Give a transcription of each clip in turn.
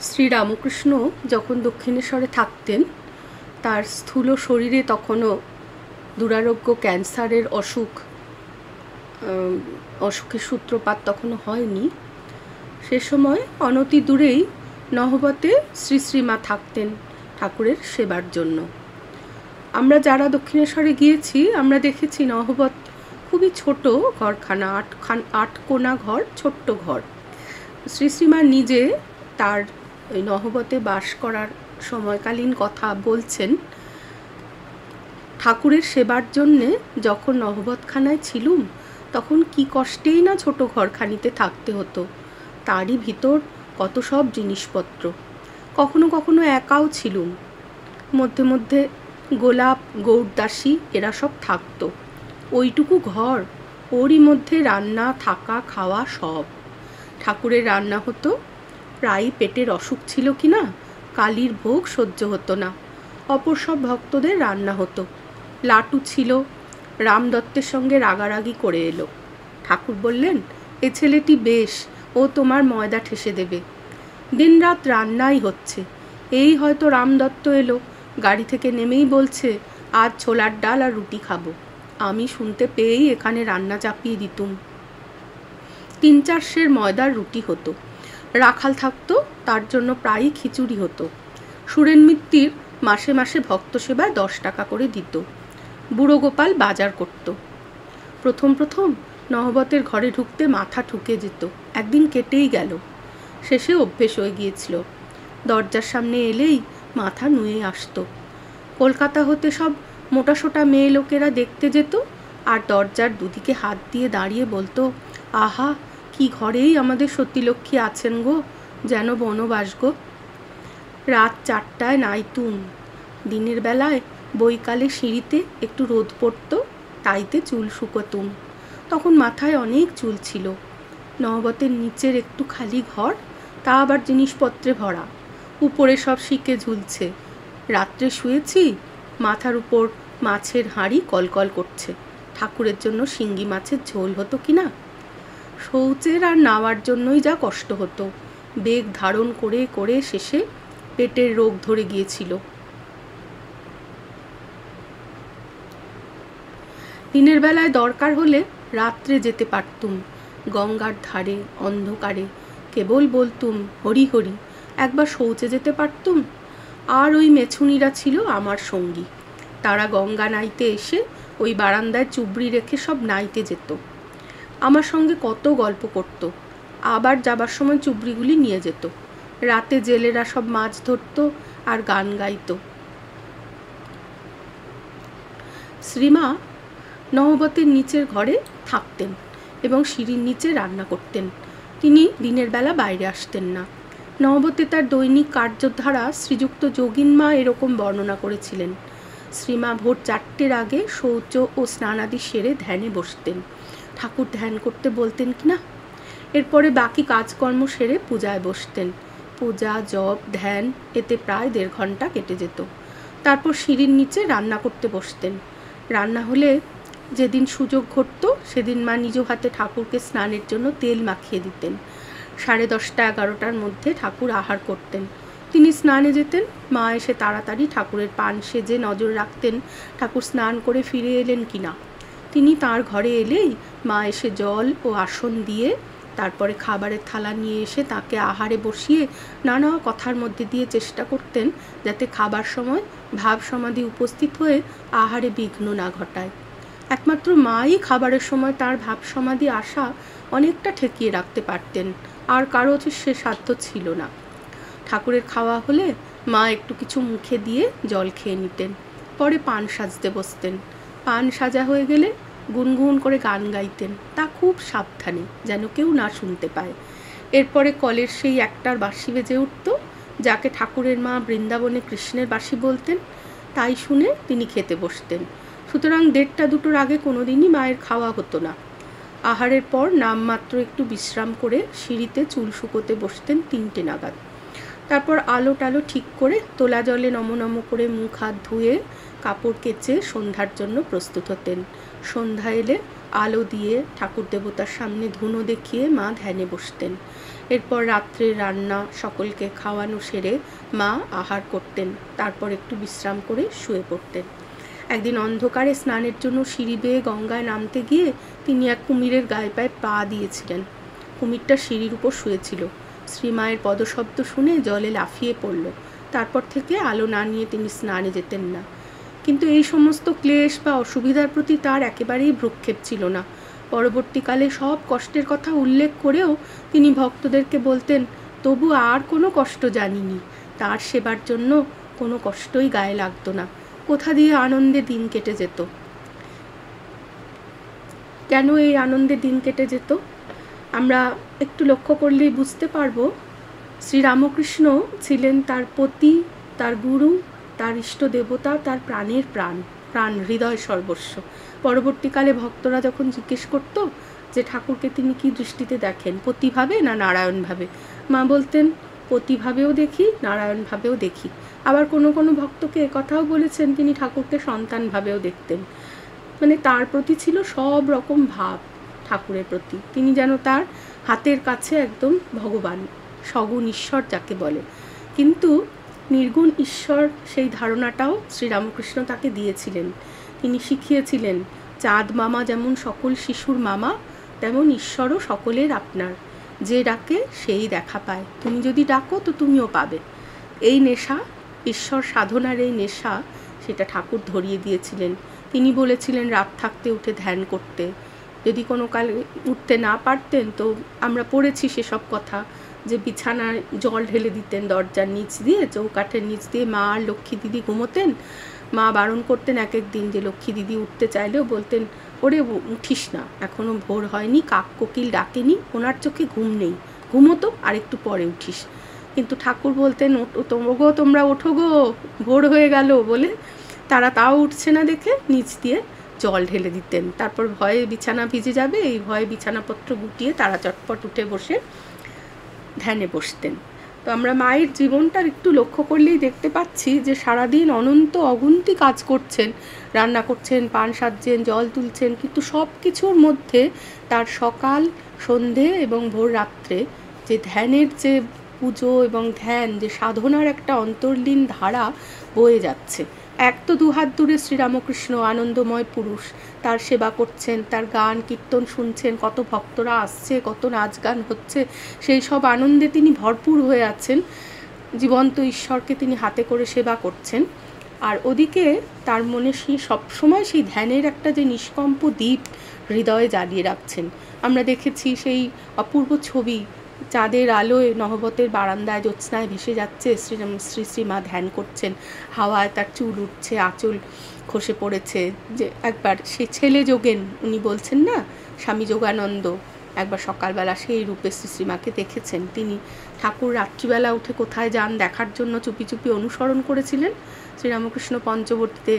শ্রীরামকৃষ্ণ যখন দক্ষিণেশ্বরে থাকতেন, তার স্থূল শরীরে তখনও দুরারোগ্য ক্যান্সারের অসুখের সূত্রপাত তখনও হয়নি। সে সময় অনতি দূরেই নহবতে শ্রী শ্রীমা থাকতেন ঠাকুরের সেবার জন্য। আমরা যারা দক্ষিণেশ্বরে গিয়েছি আমরা দেখেছি নহবত খুবই ছোট ঘরখানা, আট কোণা ঘর, ছোট্ট ঘর। শ্রী শ্রীমা নিজে তার ওই নহবতে বাস করার সময়কালীন কথা বলছেন, ঠাকুরের সেবার জন্যে যখন নহবতখানায় ছিলুম তখন কি কষ্টেই না ছোট ঘরখানিতে থাকতে হতো। তারই ভিতর কত সব জিনিসপত্র। কখনো কখনো একাও ছিলুম। মধ্যে মধ্যে গোলাপ, গৌরদাসী এরা সব থাকতো। ওইটুকু ঘর, ওরই মধ্যে রান্না, থাকা, খাওয়া সব। ঠাকুরের রান্না হতো, প্রায়ই পেটের অসুখ ছিল কিনা কালির ভোগ সহ্য হতো না। অপর সব ভক্তদের রান্না হতো। লাটু ছিল, রামদত্তের সঙ্গে রাগারাগি করে এলো। ঠাকুর বললেন, এ ছেলেটি বেশ, ও তোমার ময়দা ঠেসে দেবে। দিনরাত রান্নাই হচ্ছে। এই হয়তো রামদত্ত এলো, গাড়ি থেকে নেমেই বলছে, আজ ছোলার ডাল আর রুটি খাবো। আমি শুনতে পেয়েই এখানে রান্না চাপিয়ে দিতুম। 3-4 সের ময়দার রুটি হতো। রাখাল থাকতো, তার জন্য প্রায়ই খিচুড়ি হতো। সুরেন মিত্তির মাসে মাসে ভক্ত সেবায় 10 টাকা করে দিত। বুড়ো গোপাল বাজার করত। প্রথম প্রথম নহবতের ঘরে ঢুকতে মাথা ঠুকে যেত, একদিন কেটেই গেল। শেষে অভ্যেস হয়ে গিয়েছিল। দরজার সামনে এলেই মাথা নুয়ে আসতো। কলকাতা হতে সব মোটাসোটা মেয়ে লোকেরা দেখতে যেত, আর দরজার দুদিকে হাত দিয়ে দাঁড়িয়ে বলতো, আহা, কি ঘরেই আমাদের সতীলক্ষ্মী আছেন গো, যেন বনবাস গো। রাত 4টায় নাইতুম। দিনের বেলায় বৈকালে সিঁড়িতে একটু রোদ পড়তো, তাইতে চুল শুকোতুম। তখন মাথায় অনেক চুল ছিল। নহবতের নিচের একটু খালি ঘর, তা আবার জিনিসপত্রে ভরা। উপরে সব শিকে ঝুলছে। রাত্রে শুয়েছি, মাথার উপর মাছের হাঁড়ি কলকল করছে। ঠাকুরের জন্য শিঙ্গি মাছের ঝোল হতো কিনা। শৌচের আর নাওয়ার জন্যই যা কষ্ট হতো। বেগ ধারণ করে করে শেষে পেটের রোগ ধরে গিয়েছিল। দিনের বেলায় দরকার হলে রাত্রে যেতে পারতুম। গঙ্গার ধারে অন্ধকারে কেবল বলতুম, হরি হরি। একবার শৌচে যেতে পারতুম। আর ওই মেছুনিরা ছিল আমার সঙ্গী। তারা গঙ্গা নাইতে এসে ওই বারান্দায় চুবড়ি রেখে সব নাইতে যেত। আমার সঙ্গে কত গল্প করত। আবার যাবার সময় চুবড়িগুলি নিয়ে যেত। রাতে জেলেরা সব মাছ ধরত আর গান গাইত। শ্রীমা নহবতের নিচের ঘরে থাকতেন এবং সিঁড়ির নিচে রান্না করতেন। তিনি দিনের বেলা বাইরে আসতেন না। নহবতে তার দৈনিক কার্যধারা শ্রীযুক্ত যোগিনমা এরকম বর্ণনা করেছিলেন। শ্রীমা ভোর 4টের আগে শৌচ ও স্নানাদি সেরে ধ্যানে বসতেন। ঠাকুর ধ্যান করতে বলতেন কিনা। এরপরে বাকি কাজকর্ম সেরে পূজায় বসতেন। পূজা, জপ, ধ্যান এতে প্রায় 1.5 ঘন্টা কেটে যেত। তারপর সিঁড়ির নিচে রান্না করতে বসতেন। রান্না হলে যেদিন সুযোগ ঘটত সেদিন মা নিজ হাতে ঠাকুরকে স্নানের জন্য তেল মাখিয়ে দিতেন। 10:30-11টার মধ্যে ঠাকুর আহার করতেন। তিনি স্নানে যেতেন। মা এসে তাড়াতাড়ি ঠাকুরের পান সেজে নজর রাখতেন ঠাকুর স্নান করে ফিরে এলেন কিনা। তিনি তার ঘরে এলেই মা এসে জল ও আসন দিয়ে তারপরে খাবারের থালা নিয়ে এসে তাকে আহারে বসিয়ে নানা কথার মধ্যে দিয়ে চেষ্টা করতেন যাতে খাবার সময় ভাব সমাধি উপস্থিত হয়ে আহারে বিঘ্ন না ঘটায়। একমাত্র মাই খাবারের সময় তার ভাব সমাধি আসা অনেকটা ঠেকিয়ে রাখতে পারতেন, আর কারো সে সাধ্য ছিল না। ঠাকুরের খাওয়া হলে মা একটু কিছু মুখে দিয়ে জল খেয়ে নিতেন। পরে পান সাজতে বসতেন। পান সাজা হয়ে গেলে গুনগুন করে গান গাইতেন, তা খুব সাবধানে, যেন কেউ না শুনতে পায়। এরপরে কলের সেই 1টার বাঁশি বেজে উঠত, যাকে ঠাকুরের মা বৃন্দাবনে কৃষ্ণের বাঁশি বলতেন। তাই শুনে তিনি খেতে বসতেন। সুতরাং 1:30-2টোর আগে কোনোদিনই মায়ের খাওয়া হতো না। আহারের পর নামমাত্র একটু বিশ্রাম করে সিঁড়িতে চুল শুকোতে বসতেন 3টে নাগাদ। তারপর আলো টালো ঠিক করে তোলা জলে নম নম করে মুখ হাত ধুয়ে কাপড় কেচে সন্ধ্যার জন্য প্রস্তুত হতেন। সন্ধ্যা এলে আলো দিয়ে ঠাকুর দেবতার সামনে ধুনো দেখিয়ে মা ধ্যানে বসতেন। এরপর রাত্রে রান্না সকলকে খাওয়ানো সেরে মা আহার করতেন, তারপর একটু বিশ্রাম করে শুয়ে পড়তেন। একদিন অন্ধকারে স্নানের জন্য সিঁড়ি বেয়ে গঙ্গায় নামতে গিয়ে তিনি এক কুমিরের গায়ে পায়ে পা দিয়েছিলেন। কুমিরটা সিঁড়ির উপর শুয়েছিল। শ্রীমায়ের পদশব্দ শুনে জলে লাফিয়ে পড়ল। তারপর থেকে আলো না নিয়ে তিনি স্নানে যেতেন না। কিন্তু এই সমস্ত ক্লেশ বা অসুবিধার প্রতি তার একেবারেই ভ্রুক্ষেপ ছিল না। পরবর্তীকালে সব কষ্টের কথা উল্লেখ করেও তিনি ভক্তদেরকে বলতেন, তবু আর কোনো কষ্ট জানিনি। তার সেবার জন্য কোনো কষ্টই গায়ে লাগতো না। কোথা দিয়ে আনন্দে দিন কেটে যেত। কেন এই আনন্দে দিন কেটে যেত আমরা একটু লক্ষ্য করলেই বুঝতে পারবো। শ্রীরামকৃষ্ণ ছিলেন তার পতি, তার গুরু, তার ইষ্ট দেবতা, তার প্রাণের প্রাণ হৃদয় সর্বস্ব। পরবর্তীকালে ভক্তরা যখন জিজ্ঞেস করত যে ঠাকুরকে তিনি কি দৃষ্টিতে দেখেন, পতিভাবে না নারায়ণভাবে, মা বলতেন পতিভাবেও দেখি, নারায়ণভাবেও দেখি। আবার কোনো কোনো ভক্তকে একথাও বলেছেন তিনি ঠাকুরকে সন্তানভাবেও দেখতেন। মানে তার প্রতি ছিল সব রকম ভাব ঠাকুরের প্রতি। তিনি যেন তার হাতের কাছে একদম ভগবান, সগুণ ঈশ্বর যাকে বলে। কিন্তু নির্গুণ ঈশ্বর সেই ধারণাটাও শ্রীরামকৃষ্ণ তাকে দিয়েছিলেন। তিনি শিখিয়েছিলেন চাঁদ মামা যেমন সকল শিশুর মামা, তেমন ঈশ্বরও সকলের আপনার। যে ডাকে সেই দেখা পায়, তুমি যদি ডাকো তো তুমিও পাবে। এই নেশা, ঈশ্বর সাধনার এই নেশা, সেটা ঠাকুর ধরিয়ে দিয়েছিলেন। তিনি বলেছিলেন রাত থাকতে উঠে ধ্যান করতে। যদি কোনো কালে উঠতে না পারতেন তো আমরা পড়েছি সেসব কথা, যে বিছানায় জল ঢেলে দিতেন দরজার নিচ দিয়ে, চৌকাঠের নিচ দিয়ে মা আর লক্ষ্মী দিদি ঘুমোতেন। মা বারণ করতেন এক এক দিন, যে লক্ষ্মী দিদি উঠতে চাইলেও বলতেন, ওরে উঠিস না, এখনও ভোর হয়নি, কাক কোকিল ডাকেনি, ওনার চোখে ঘুম নেই, ঘুমোতো আর একটু পরে উঠিস। কিন্তু ঠাকুর বলতেন, ওগো তোমরা ওঠো গো, ভোর হয়ে গেল বলে তারা তাও উঠছে না দেখে নিচ দিয়ে জল ঢেলে দিতেন। তারপর ভয়ে বিছানা ভিজে যাবে, এই ভয়ে বিছানাপত্র গুটিয়ে তারা চটপট উঠে বসে ধ্যানে বসতেন। তো আমরা মায়ের জীবনটার একটু লক্ষ্য করলেই দেখতে পাচ্ছি যে সারাদিন অনন্ত অগুন্তি কাজ করছেন, রান্না করছেন, পান সাজছেন, জল তুলছেন, কিন্তু সব কিছুর মধ্যে তার সকাল, সন্ধে এবং ভোর রাত্রে যে ধ্যানের যে পুজো এবং ধ্যান, যে সাধনার একটা অন্তর্লীন ধারা বয়ে যাচ্ছে। এক তো দুহাত দূরে শ্রীরামকৃষ্ণ আনন্দময় পুরুষ, তার সেবা করছেন, তার গান কীর্তন শুনছেন, কত ভক্তরা আসছে, কত নাচ গান হচ্ছে, সেই সব আনন্দে তিনি ভরপুর হয়ে আছেন। জীবন্ত ঈশ্বরকে তিনি হাতে করে সেবা করছেন। আর ওদিকে তার মনে সেই সবসময় সেই ধ্যানের একটা যে নিষ্কম্প দ্বীপ হৃদয়ে জ্বালিয়ে রাখছেন। আমরা দেখেছি সেই অপূর্ব ছবি, চাঁদের আলোয় নহবতের বারান্দায় জ্যোৎস্নায় ভেসে যাচ্ছে, শ্রীমা ধ্যান করছেন, হাওয়ায় তার চুল উঠছে, আঁচল খসে পড়েছে। যে একবার সে ছেলে যোগেন, উনি বলছেন না, স্বামী যোগানন্দ একবার সকালবেলা সেই রূপে শ্রীমাকে দেখেছেন। তিনি ঠাকুর রাত্রিবেলা উঠে কোথায় যান দেখার জন্য চুপি চুপি অনুসরণ করেছিলেন। শ্রীরামকৃষ্ণ পঞ্চবর্তীতে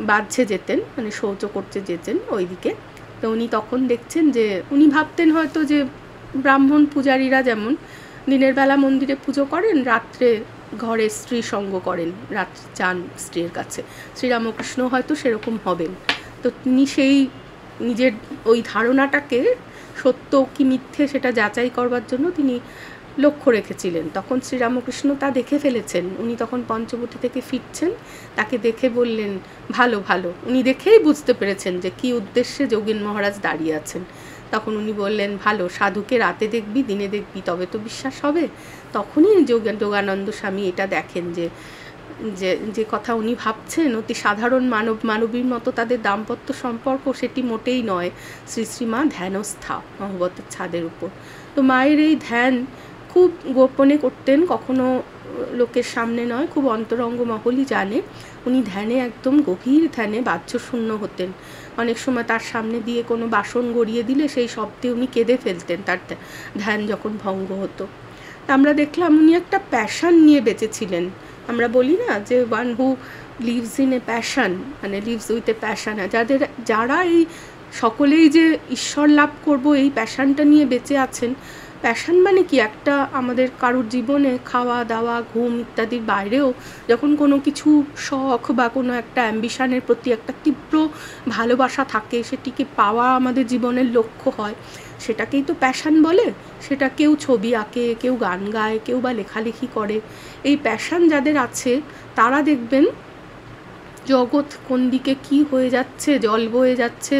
বাহ্যে যেতেন, মানে শৌচ করতে যেতেন ওইদিকে। তো উনি তখন দেখছেন যে, উনি ভাবতেন হয়তো যে ব্রাহ্মণ পূজারীরা যেমন দিনের বেলা মন্দিরে পুজো করেন, রাত্রে ঘরে স্ত্রী সঙ্গ করেন, রাত্রে যান স্ত্রীর কাছে, শ্রীরামকৃষ্ণ হয়তো সেরকম হবেন। তো তিনি সেই নিজের ওই ধারণাটাকে সত্য কি মিথ্যে সেটা যাচাই করবার জন্য তিনি লক্ষ্য রেখেছিলেন। তখন শ্রীরামকৃষ্ণ তা দেখে ফেলেছেন। উনি তখন পঞ্চবটী থেকে ফিরছেন, তাকে দেখে বললেন, ভালো ভালো। উনি দেখেই বুঝতে পেরেছেন যে কী উদ্দেশ্যে যোগেন মহারাজ দাঁড়িয়ে আছেন। তখন উনি বললেন, ভালো, সাধুকে রাতে দেখবি দিনে দেখবি তবে তো বিশ্বাস হবে। তখনই যোগানন্দ স্বামী এটা দেখেন যে যে কথা উনি ভাবছেন অতি সাধারণ মানবীর মতো তাদের দাম্পত্য সম্পর্ক, সেটি মোটেই নয়। শ্রীমা ধ্যানস্থা নহবতের ছাদের উপর। তো মায়ের এই ধ্যান খুব গোপনে করতেন, কখনো লোকের সামনে নয়, খুব অন্তরঙ্গ মহলই জানে। উনি ধ্যানে একদম গভীর ধ্যানে বাহ্যশূন্য হতেন। অনেক সময় তার সামনে দিয়ে কোনো বাসন গড়িয়ে দিলে সেই শব্দে উনি কেঁদে ফেলতেন তার ধ্যান যখন ভঙ্গ হতো। আমরা দেখলাম উনি একটা প্যাশন নিয়ে বেঁচেছিলেন। আমরা বলি না যে one who lives in a passion, মানে লিভস উইথ এ প্যাশন। যারা এই সকলেই যে ঈশ্বর লাভ করব এই প্যাশনটা নিয়ে বেঁচে আছেন। প্যাশন মানে কি, একটা আমাদের কারোর জীবনে খাওয়া দাওয়া ঘুম ইত্যাদির বাইরেও যখন কোনো কিছু শখ বা কোনো একটা অ্যাম্বিশনের প্রতি একটা তীব্র ভালোবাসা থাকে, সেটিকে পাওয়া আমাদের জীবনের লক্ষ্য হয়, সেটাকেই তো প্যাশান বলে। সেটা কেউ ছবি আঁকে, কেউ গান গায়, কেউ বা লেখালেখি করে। এই প্যাশান যাদের আছে তারা দেখবেন জগৎ কোন দিকে কি হয়ে যাচ্ছে, জল বয়ে যাচ্ছে,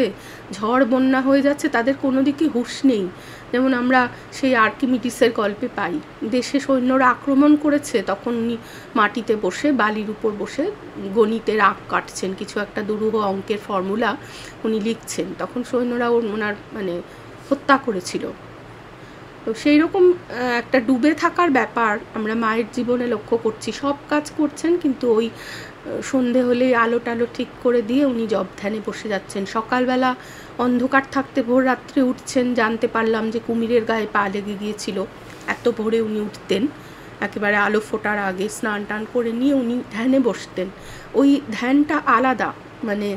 ঝড় বন্যা হয়ে যাচ্ছে, তাদের কোনো দিকে হুঁশ নেই। যেমন আমরা সেই আর্কিমিডিসের গল্পে পাই, দেশে সৈন্যরা আক্রমণ করেছে, তখন উনি মাটিতে বসে, বালির উপর বসে গণিতের আঁক কাটছেন, কিছু একটা দুরূহ অঙ্কের ফর্মুলা উনি লিখছেন। তখন সৈন্যরা ওনার মানে হত্যা করেছিল। তো সেই রকম একটা ডুবে থাকার ব্যাপার আমরা মায়ের জীবনে লক্ষ্য করছি। সব কাজ করছেন, কিন্তু ওই সন্ধে হলেই আলো টালো ঠিক করে দিয়ে উনি জব ধ্যানে বসে যাচ্ছেন। সকালবেলা অন্ধকার থাকতে ভোর রাত্রে উঠছেন, জানতে পারলাম যে কুমিরের গায়ে পা লেগে গিয়েছিল, এত ভোরে উনি উঠতেন, একেবারে আলো ফোটার আগে স্নান টান করে নিয়ে উনি ধ্যানে বসতেন। ওই ধ্যানটা আলাদা, মানে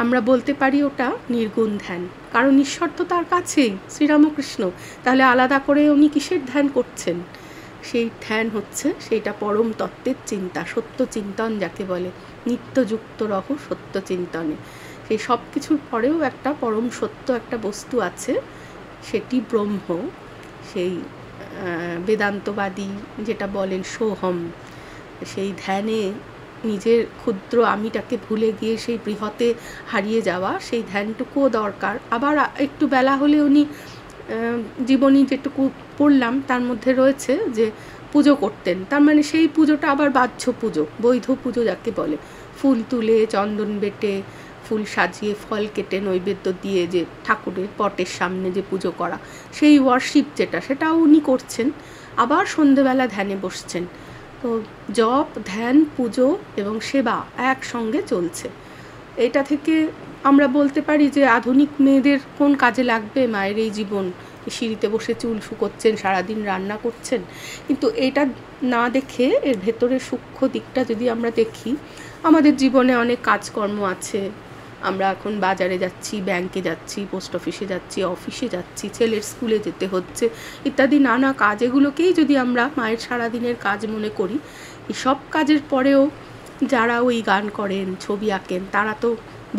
আমরা বলতে পারি ওটা নির্গুণ ধ্যান, কারণ ঈশ্বর তো তার কাছেই, শ্রীরামকৃষ্ণ। তাহলে আলাদা করে উনি কিসের ধ্যান করছেন? সেই ধ্যান হচ্ছে সেইটা পরম তত্ত্বের চিন্তা, সত্য চিন্তন যাকে বলে, নিত্যযুক্ত রহ সত্য চিন্তনে। সেই সব কিছুর পরেও একটা পরম সত্য একটা বস্তু আছে, সেটি ব্রহ্ম। সেই বেদান্তবাদী যেটা বলেন সোহম, সেই ধ্যানে নিজের ক্ষুদ্র আমিটাকে ভুলে গিয়ে সেই বৃহতে হারিয়ে যাওয়া, সেই ধ্যানটুকুও দরকার। আবার একটু বেলা হলে উনি জীবনী যেটুকু পড়লাম তার মধ্যে রয়েছে যে পুজো করতেন, তার মানে সেই পুজোটা আবার বাহ্য পুজো, বৈধ পুজো যাকে বলে, ফুল তুলে চন্দন বেটে ফুল সাজিয়ে ফল কেটে নৈবেদ্য দিয়ে যে ঠাকুরের পটের সামনে যে পুজো করা, সেই ওয়ার্শিপ যেটা, সেটাও উনি করছেন। আবার সন্ধেবেলা ধ্যানে বসছেন। তো জপ, ধ্যান, পুজো এবং সেবা একসঙ্গে চলছে। এটা থেকে আমরা বলতে পারি যে আধুনিক মেয়েদের কোন কাজে লাগবে মায়ের এই জীবন? সিঁড়িতে বসে চুল শুকোচ্ছেন, সারাদিন রান্না করছেন। কিন্তু এটা না দেখে এর ভেতরে সূক্ষ্ম দিকটা যদি আমরা দেখি, আমাদের জীবনে অনেক কাজকর্ম আছে। আমরা এখন বাজারে যাচ্ছি, ব্যাংকে যাচ্ছি, পোস্ট অফিসে যাচ্ছি, অফিসে যাচ্ছি, ছেলের স্কুলে যেতে হচ্ছে, ইত্যাদি নানা কাজ। এগুলোকেই যদি আমরা মায়ের সারাদিনের কাজ মনে করি, এই সব কাজের পরেও যারা ওই গান করেন, ছবি আঁকেন, তারা তো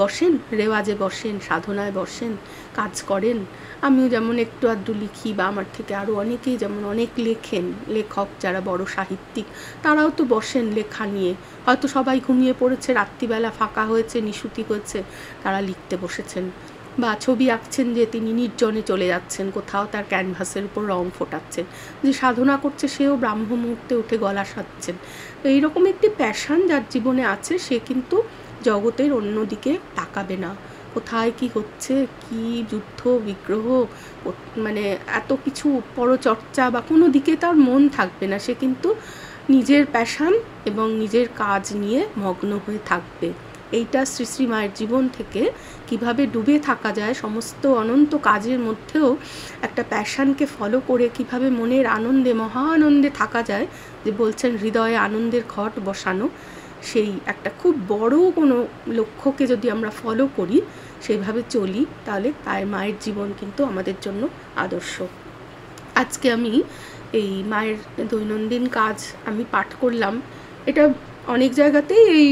বসেন, রেওয়াজে বসেন, সাধনায় বসেন, কাজ করেন। আমিও যেমন একটু আধটু লিখি, বা আমার থেকে আরও অনেকেই যেমন অনেক লেখেন, লেখক যারা বড় সাহিত্যিক, তারাও তো বসেন লেখা নিয়ে। হয়তো সবাই ঘুমিয়ে পড়েছে, রাত্রিবেলা ফাঁকা হয়েছে, নিশুতি হয়েছে, তারা লিখতে বসেছেন। বা ছবি আঁকছেন যে তিনি নির্জনে চলে যাচ্ছেন কোথাও, তার ক্যানভাসের উপর রং ফোটাচ্ছেন। যে সাধনা করছে সেও ব্রাহ্ম মুহূর্তে উঠে গলা সাজছেন। তো এইরকম একটি প্যাশান যার জীবনে আছে, সে কিন্তু জগতের অন্যদিকে তাকাবে না। কোথায় কি হচ্ছে, কি যুদ্ধ বিগ্রহ, মানে এত কিছু পরচর্চা বা কোনো দিকে তার মন থাকবে না। সে কিন্তু নিজের প্যাশান এবং নিজের কাজ নিয়ে মগ্ন হয়ে থাকবে। এইটা শ্রী শ্রী মায়ের জীবন থেকে কিভাবে ডুবে থাকা যায়, সমস্ত অনন্ত কাজের মধ্যেও একটা প্যাশানকে ফলো করে কিভাবে মনের আনন্দে, মহানন্দে থাকা যায়, যে বলছেন হৃদয়ে আনন্দের ঘট বসানো, সেই একটা খুব বড় কোনো লক্ষ্যকে যদি আমরা ফলো করি, সেইভাবে চলি, তাহলে তাই মায়ের জীবন কিন্তু আমাদের জন্য আদর্শ। আজকে আমি এই মায়ের দৈনন্দিন কাজ আমি পাঠ করলাম। এটা অনেক জায়গাতেই এই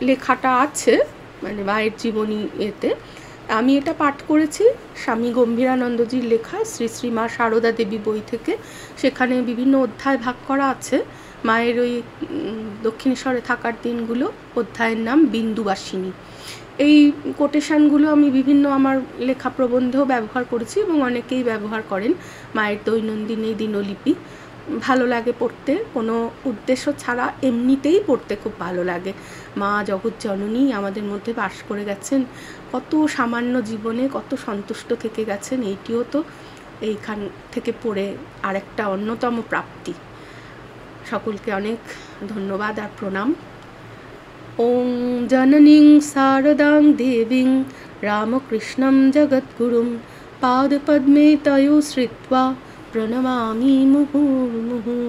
লেখাটা আছে, মানে মায়ের জীবনী এতে। আমি এটা পাঠ করেছি স্বামী গম্ভীরানন্দজির লেখা শ্রী শ্রী মা সারদা দেবী বই থেকে। সেখানে বিভিন্ন অধ্যায় ভাগ করা আছে। মায়ের ওই দক্ষিণেশ্বরে থাকার দিনগুলো, অধ্যায়ের নাম বিন্দুবাসিনী। এই কোটেশানগুলো আমি বিভিন্ন আমার লেখা প্রবন্ধেও ব্যবহার করেছি এবং অনেকেই ব্যবহার করেন। মায়ের দৈনন্দিন এই দিনলিপি ভালো লাগে পড়তে, কোনো উদ্দেশ্য ছাড়া এমনিতেই পড়তে খুব ভালো লাগে। মা জগৎ জননী আমাদের মধ্যে বাস করে গেছেন, কত সামান্য জীবনে কত সন্তুষ্ট থেকে গেছেন, এইটিও তো এইখান থেকে পড়ে আরেকটা অন্যতম প্রাপ্তি। সকলকে অনেক ধন্যবাদ আর প্রণাম। ওং জননীং শারদাং দেবীং রামকৃষ্ণং জগদ্গুরুং পাদপদ্মে তয়োশ্রিত্বা প্রণমামি মুহুর্মুহুঃ।